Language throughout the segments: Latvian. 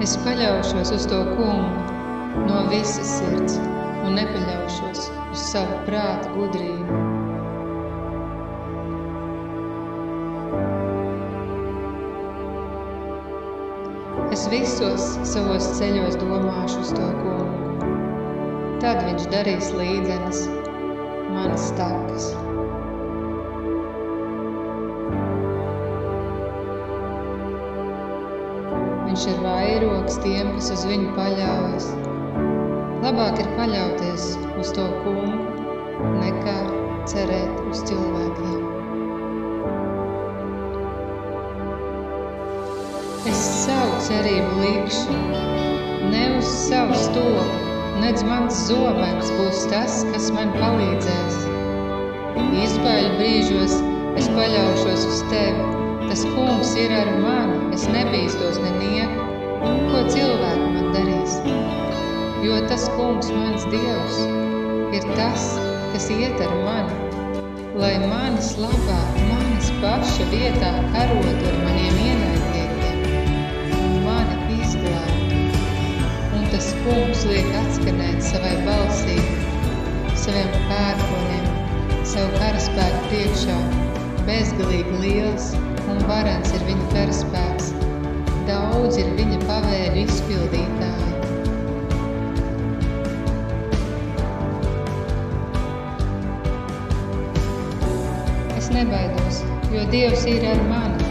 Es paļaušos uz to kungu no visas sirds un nepaļaušos uz savu prāta gudrību. Es visos savos ceļos domāšu uz to kungu. Tad viņš darīs līdzenas manas takas. Viņš ir vairogs tiem, kas uz viņu paļaujas. Labāk ir paļauties uz to kungu, nekā cerēt uz cilvēkiem. Es savu cerību likšu, ne uz savu stopu, nedz mans zobens būs tas, kas man palīdzēs. Izbaiļu brīžos es paļaušos uz tevi. Tas kungs ir ar mani, es nebīstos nenieku, ko cilvēki man darīs. Jo tas kungs, mans Dievs, ir tas, kas iet ar mani, lai manis labā, manis paša vietā karot ar maniem ienaidniekiem un mani izglābtu. Un tas kungs liek atskanēt savai balsī, saviem pērkoniem, savu karaspēku priekšā, bezgalīgi liels un varens ir viņa karaspēks, daudz ir viņa pavēļu izpildītāji. Es nebaidos, jo Dievs ir ar mani.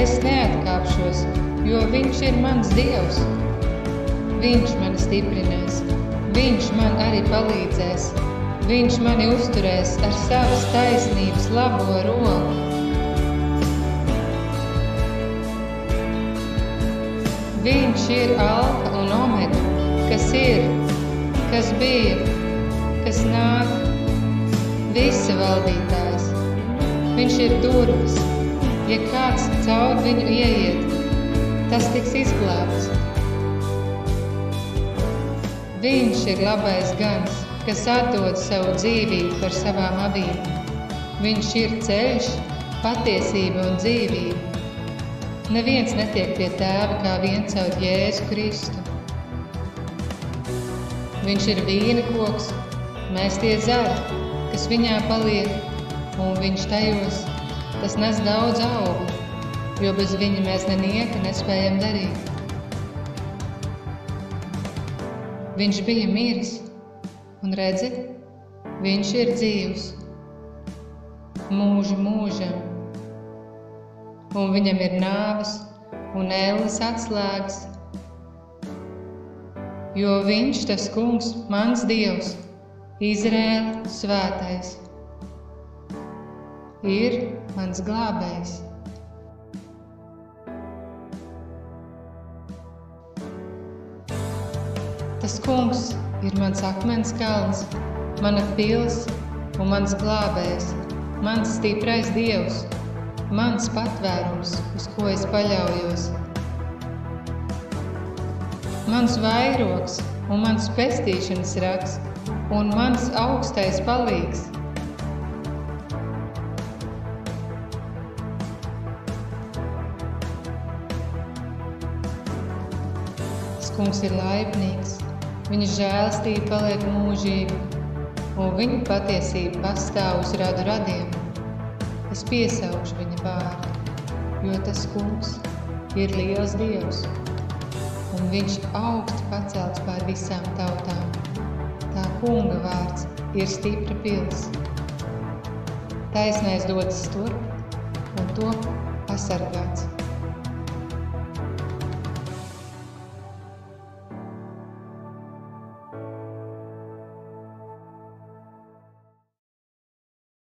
Es neatkāpšos, jo viņš ir mans Dievs. Viņš mani stiprinās, viņš man arī palīdzēs, viņš mani uzturēs ar savas taisnības labo roku. Viņš ir alfa un omega, kas ir, kas bija, kas nāk, visa valdītājs. Viņš ir durvis, ja kāds caur viņu ieiet, tas tiks izglābts. Viņš ir labais gans, kas atdod savu dzīvību par savām avīm. Viņš ir ceļš, patiesība un dzīvība. Neviens netiek pie tēva kā vien caur Jēzu Kristu. Viņš ir vīna koks, mēs tie zari, kas viņā paliek, un viņš tajos, tas nes daudz augu, jo bez viņa mēs nenieka nespējam darīt. Viņš bija miris, un redzi, viņš ir dzīvs, mūžu mūžam. Un viņam ir nāves un ēles atslēgas, jo viņš, tas kungs, mans Dievs, Izraēla svētais, ir mans glābējs. Tas kungs ir mans akmens kalns, mana pils un mans glābējs, mans stiprais Dievs, mans patvērums, uz ko es paļaujos. Mans vairogs un mans pestīšanas rags un mans augstais palīgs. Tas kungs ir laipnīgs, viņa žēlastība paliek mūžīga, un viņa patiesība pastāv uz radu radiem. Es piesaukšu viņa vārdu, jo tas kungs ir liels Dievs, un viņš augsti pacelts pār visām tautām. Tā kunga vārds ir stipra pils. Taisnais dodas turp, un top pasargāts.